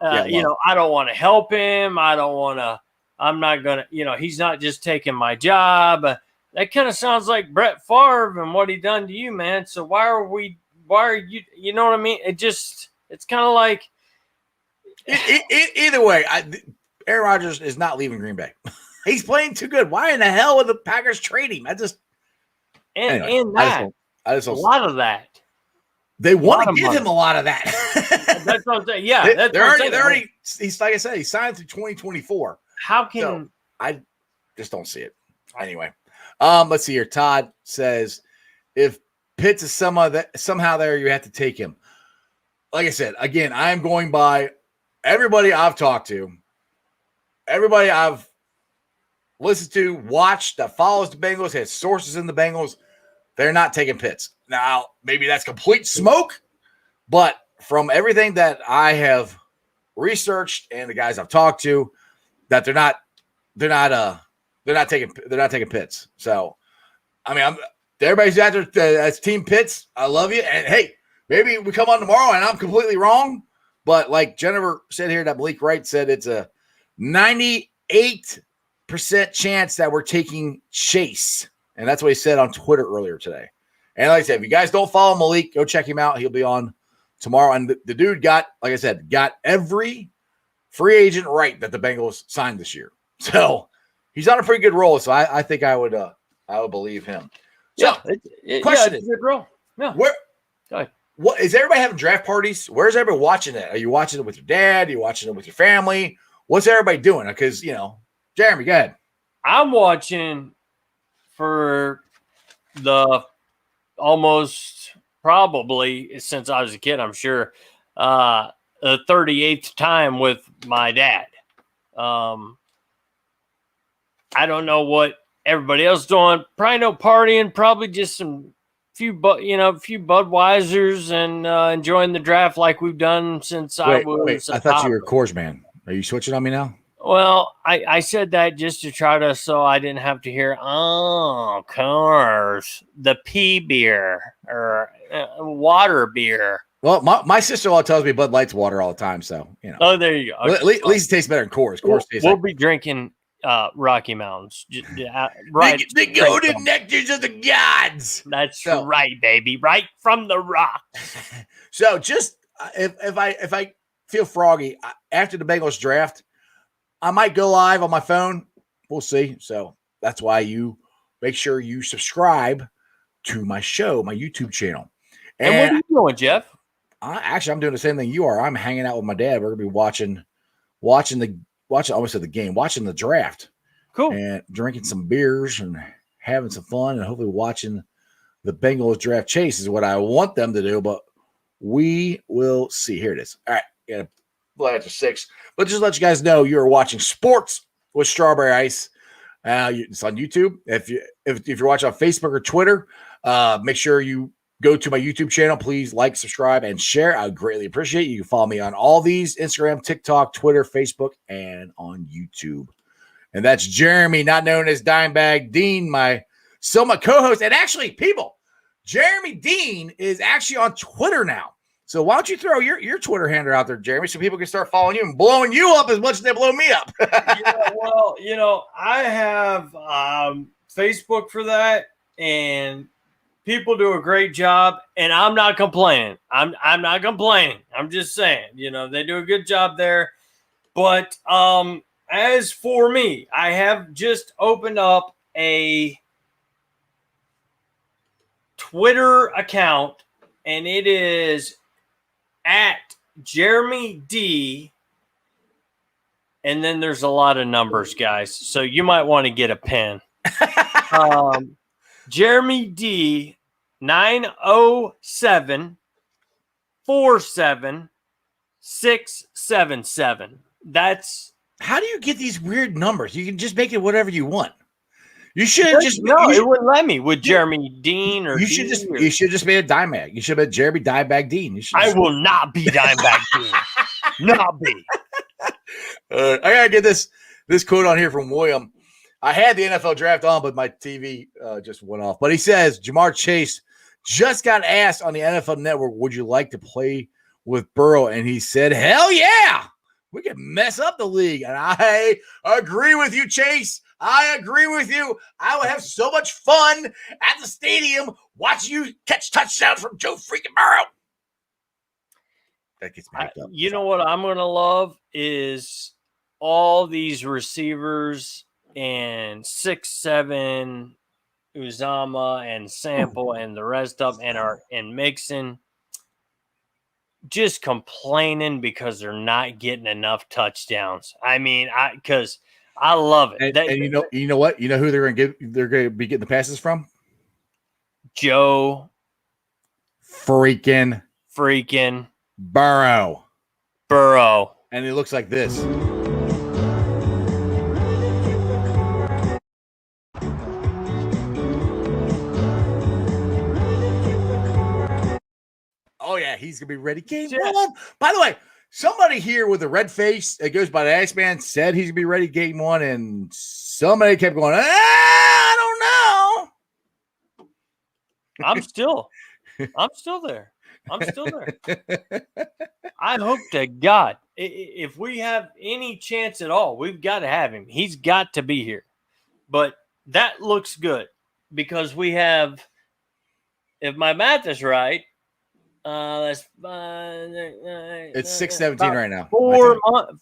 I don't want to help him. I'm not gonna. He's not just taking my job. That kind of sounds like Brett Favre and what he done to you, man. So why are you? You know what I mean? It's kind of like. Either way, Aaron Rodgers is not leaving Green Bay. He's playing too good. Why in the hell would the Packers trade him? I just a lot of that. They want to give him a lot of that. That's what I'm saying. Yeah, they're already. He's like I said, he signed through 2024. How can I just don't see it anyway? Let's see here. Todd says, if Pitts is somehow there, you have to take him. Like I said, again, I am going by everybody I've talked to, everybody I've listened to, watched, that follows the Bengals, has sources in the Bengals. They're not taking Pitts. Now, maybe that's complete smoke, but from everything that I have researched and the guys I've talked to, that they're not taking Pitts. So, I mean, everybody's out there that's Team Pitts. I love you, and hey, maybe we come on tomorrow and I'm completely wrong. But like Jennifer said here, that Malik Wright said it's a 98% chance that we're taking Chase. And that's what he said on Twitter earlier today. And like I said, if you guys don't follow Malik, go check him out. He'll be on tomorrow. And the dude got every free agent right that the Bengals signed this year. So he's on a pretty good roll. So I think I would believe him. So question is, a good roll. Yeah. What is everybody having draft parties? Where's everybody watching it? Are you watching it with your dad? Are you watching it with your family? What's everybody doing? Because, Jeremy, go ahead. I'm watching for the almost probably since I was a kid, I'm sure, the 38th time with my dad. I don't know what everybody else is doing. Probably no partying, probably just some few Budweisers and enjoying the draft like we've done since I was. I thought you were a Coors man. Are you switching on me now? Well, I said that just to try to, so I didn't have to hear, Coors, the pea beer or water beer. Well, my sister-in-law tells me Bud Light's water all the time, so Oh, there you go. Okay. At least it tastes better than Coors. We'll be drinking Rocky Mountains, right? The golden nectars of the gods. That's right, baby, right from the rock. So, just if I feel froggy after the Bengals draft, I might go live on my phone. We'll see. So that's why you make sure you subscribe to my show, my YouTube channel. And what are you doing, Jeff? I'm doing the same thing you are. I'm hanging out with my dad. We're gonna be watching the game, watching the draft. Cool. And drinking some beers and having some fun and hopefully watching the Bengals draft chase is what I want them to do, but we will see. Here it is. All right. Yeah. After 6, but just let you guys know you are watching Sports with Strawberry Ice. It's on YouTube. If you're watching on Facebook or Twitter, Make sure you go to my YouTube channel. Please like, subscribe, and share. I would greatly appreciate it. You can follow me on all these: Instagram, TikTok, Twitter, Facebook, and on YouTube. And that's Jeremy, not known as Dimebag Dean, my co-host. And actually, people, Jeremy Dean is actually on Twitter now. So why don't you throw your Twitter handle out there, Jeremy, so people can start following you and blowing you up as much as they blow me up? Yeah, well, I have Facebook for that, and people do a great job, and I'm not complaining. I'm not complaining. I'm just saying, they do a good job there. But as for me, I have just opened up a Twitter account, and it is at Jeremy D. And then there's a lot of numbers, guys. So you might want to get a pen. Jeremy D 907 47 677. That's how do you get these weird numbers? You can just make it whatever you want. You should have just it wouldn't let me with Jeremy Dean or you should just made a Dimebag. You should have been Jeremy Dimebag Dean. I will not be Dimebag Dean. Not be. I gotta get this quote on here from William. I had the NFL draft on, but my TV just went off. But he says Jamar Chase just got asked on the NFL Network, "Would you like to play with Burrow?" And he said, "Hell yeah, we can mess up the league." And I agree with you, Chase. I agree with you. I would have so much fun at the stadium watching you catch touchdowns from Joe freaking Burrow. That gets me hyped up. You know what I'm going to love is all these receivers and 6'7", Uzama and Sample and the rest of them and Mixon just complaining because they're not getting enough touchdowns. I mean, because I love it. And you know what? You know who they're going to be getting the passes from? Joe freaking Burrow. And it looks like this. Oh, yeah, he's going to be ready. Game one. By the way, somebody here with a red face that goes by the Iceman said he's going to be ready game one, and somebody kept going, I don't know. I'm still there. I hope to God, if we have any chance at all, we've got to have him. He's got to be here. But that looks good because we have, if my math is right, it's 6:17 right now.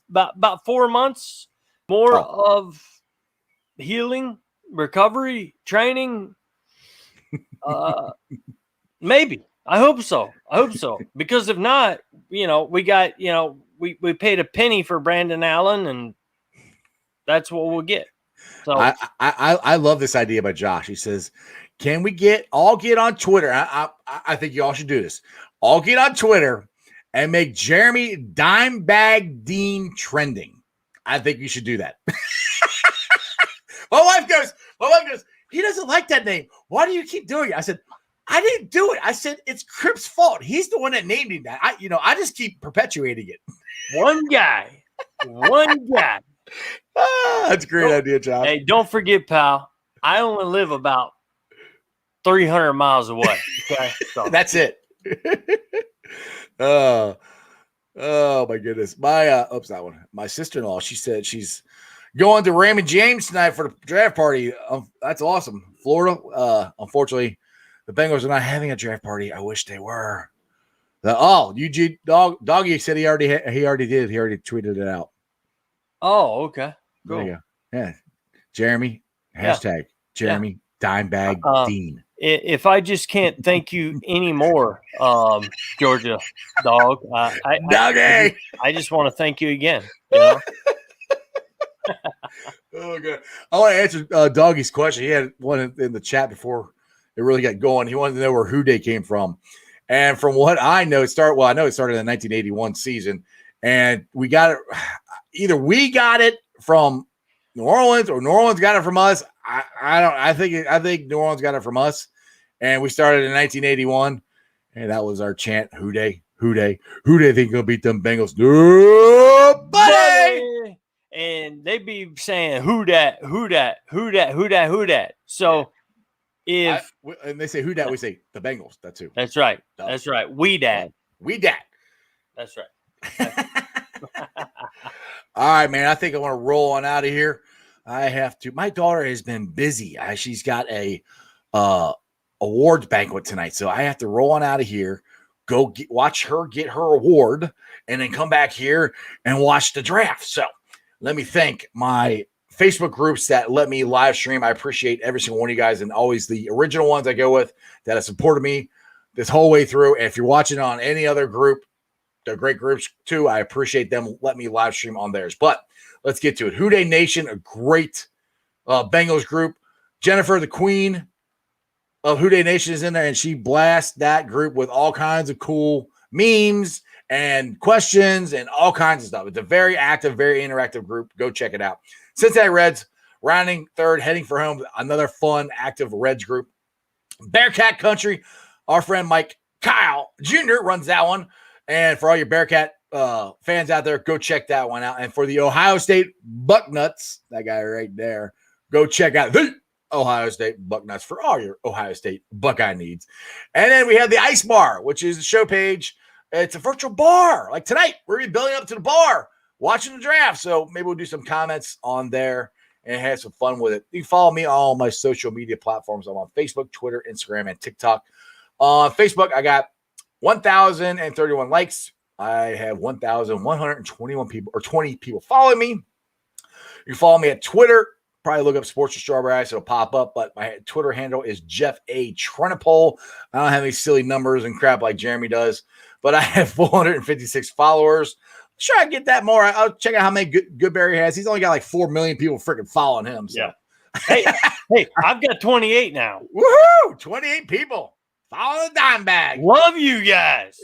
About 4 months more of healing, recovery, training. Maybe. I hope so. Because if not, we got, we paid a penny for Brandon Allen, and that's what we'll get. So I love this idea by Josh. He says, "Can we all get on Twitter?" I think you all should do this. All get on Twitter and make Jeremy Dimebag Dean trending. I think you should do that. My wife goes, he doesn't like that name. Why do you keep doing it? I said, I didn't do it. I said, it's Crip's fault. He's the one that named him that. I just keep perpetuating it. One guy. That's a great idea, Josh. Hey, don't forget, pal, I only live about 300 miles away. Okay, so. That's it. Oh my goodness. That one. My sister-in-law, she said she's going to Raymond James tonight for the draft party. That's awesome. Florida. Unfortunately, the Bengals are not having a draft party. I wish they were. Eugene Doggy said he already did. He already tweeted it out. Oh, okay. Cool. There you go. Yeah. Jeremy. Hashtag Jeremy Dimebag Dean. If I just can't thank you anymore, Georgia Dog, Doggy. I just want to thank you again. Oh, God. I want to answer Doggy's question. He had one in the chat before it really got going. He wanted to know where Houday came from. And from what I know, it started in the 1981 season. And we got it. Either we got it from New Orleans or New Orleans got it from us. I think New Orleans got it from us. And we started in 1981, and that was our chant, who dey, who dey, who dey think gonna beat them Bengals? Nobody! And they be saying, who dat, who dat, who dat, who dat, who dat. So if and they say who dat, we say the Bengals. That's who. That's right. That's right. We dat. We dat. That's right. All right, man. I think I want to roll on out of here. I have to. My daughter has been busy. She's got a awards banquet tonight, so I have to roll on out of here. Go watch her get her award, and then come back here and watch the draft. So let me thank my Facebook groups that let me live stream. I appreciate every single one of you guys, and always the original ones I go with that have supported me this whole way through. And if you're watching on any other group, they're great groups too. I appreciate them. Let me live stream on theirs. But let's get to it. Who Dey Nation, a great Bengals group. Jennifer, the queen of Who Dey Nation, is in there, and she blasts that group with all kinds of cool memes and questions and all kinds of stuff. It's a very active, very interactive group. Go check it out. Cincinnati Reds, rounding third, heading for home. Another fun, active Reds group. Bearcat Country, our friend Mike Kyle Jr. runs that one. And for all your Bearcat fans out there, go check that one out. And for the Ohio State Bucknuts, that guy right there, go check out the Ohio State Bucknuts for all your Ohio State Buckeye needs. And then we have the Ice Bar, which is the show page. It's a virtual bar. Like tonight, we're going to be building up to the bar, watching the draft. So maybe we'll do some comments on there and have some fun with it. You can follow me on all my social media platforms. I'm on Facebook, Twitter, Instagram, and TikTok. On Facebook, I got 1,031 likes. I have 1,121 people or 20 people following me. You follow me at Twitter. Probably look up Sports with Strawberry Ice. It'll pop up. But my Twitter handle is Jeff A. Trenopole. I don't have any silly numbers and crap like Jeremy does. But I have 456 followers. Try to get that more. I'll check out how many Goodberry has. He's only got like 4 million people freaking following him. So. Yeah. Hey, I've got 28 now. Woohoo! 28 people. Follow the dime bag. Love you guys.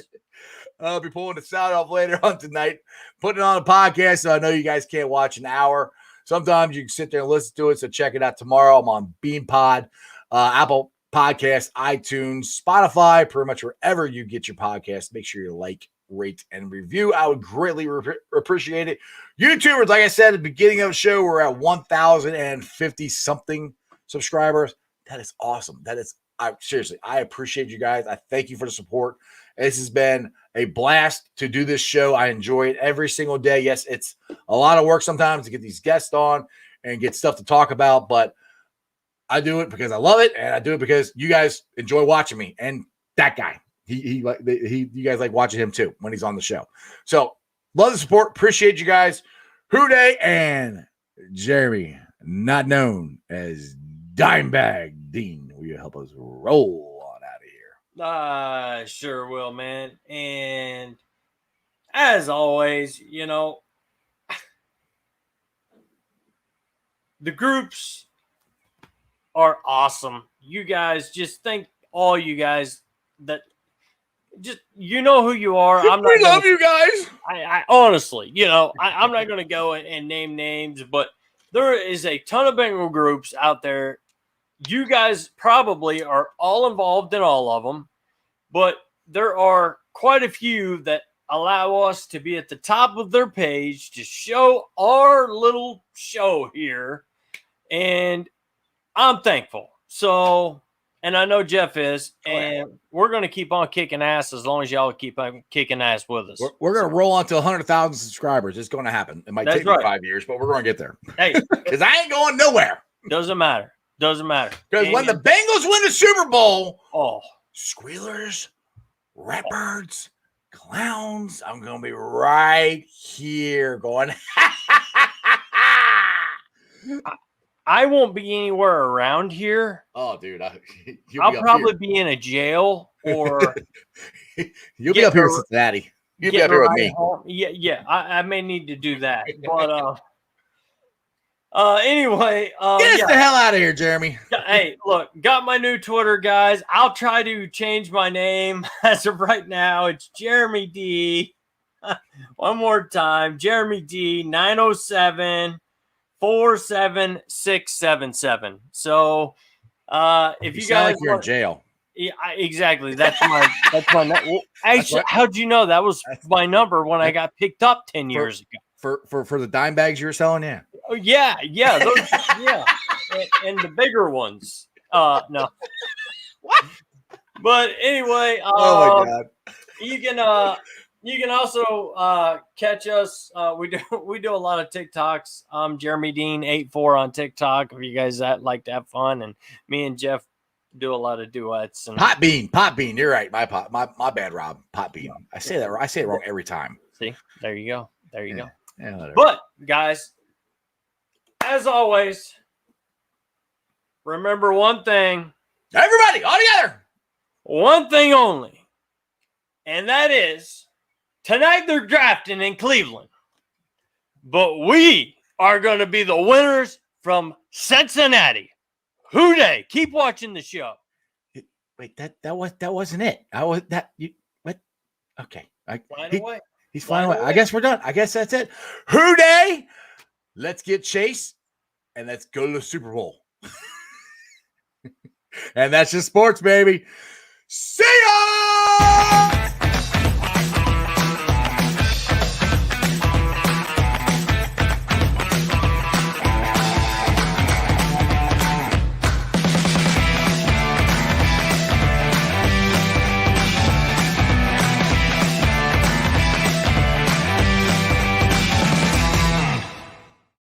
I'll be pulling the sound off later on tonight, putting it on a podcast. So I know you guys can't watch an hour. Sometimes you can sit there and listen to it. So check it out tomorrow. I'm on BeamPod, Apple Podcasts, iTunes, Spotify, pretty much wherever you get your podcast. Make sure you like, rate, and review. I would greatly appreciate it. YouTubers, like I said at the beginning of the show, we're at 1,050 something subscribers. That is awesome. Seriously, I appreciate you guys. I thank you for the support. This has been a blast to do this show. I enjoy it every single day. Yes, it's a lot of work sometimes to get these guests on and get stuff to talk about, but I do it because I love it, and I do it because you guys enjoy watching me. And that guy, you guys like watching him too when he's on the show. So love the support. Appreciate you guys. Who Dey and Jeremy, not known as Dimebag Dean. Will you help us roll on out of here? I sure will, man. And as always, the groups are awesome. You guys, just thank all you guys that just who you are. We love you guys. I honestly, I'm not going to go and name names, but there is a ton of Bengal groups out there. You guys probably are all involved in all of them, but there are quite a few that allow us to be at the top of their page to show our little show here. And I'm thankful. So, and I know Jeff is, and we're going to keep on kicking ass as long as y'all keep on kicking ass with us. We're going to roll on to 100,000 subscribers. It's going to happen. It might take me 5 years, but we're going to get there. Hey, because I ain't going nowhere. Doesn't matter. Because when the Bengals win the Super Bowl, squealers, ratbirds, clowns, I'm going to be right here going, I won't be anywhere around here. Oh, dude. I'll probably be in a jail or you'll be up here in Cincinnati. You'll be up here with me. Home. Yeah. I may need to do that. But anyway, get us the hell out of here, Jeremy. Hey, look, got my new Twitter, guys. I'll try to change my name as of right now. It's Jeremy D. One more time, Jeremy D. 907-47677. So, if you guys like you're in jail. Yeah, exactly. That's my. Well, actually, how'd you know that was my number when I got picked up 10 years ago? For the dime bags you were selling, yeah. Oh yeah, those, yeah, and the bigger ones. No. What? But anyway, Oh my god. you can also catch us. We do a lot of TikToks. I'm Jeremy Dean 84 on TikTok. If you guys like to have fun, and me and Jeff do a lot of duets. And Pot bean. You're right. My bad, Rob. Pot bean. I say that. I say it wrong every time. See, there you go. Yeah, whatever. But guys, as always, remember one thing. Everybody, all together. One thing only, and that is tonight they're drafting in Cleveland, but we are going to be the winners from Cincinnati. Who dey? Keep watching the show. Wait, that wasn't it. What? Okay, he's flying away. I guess we're done. I guess that's it. Who dey? Let's get Chase, and let's go to the Super Bowl. And that's just sports, baby. See ya!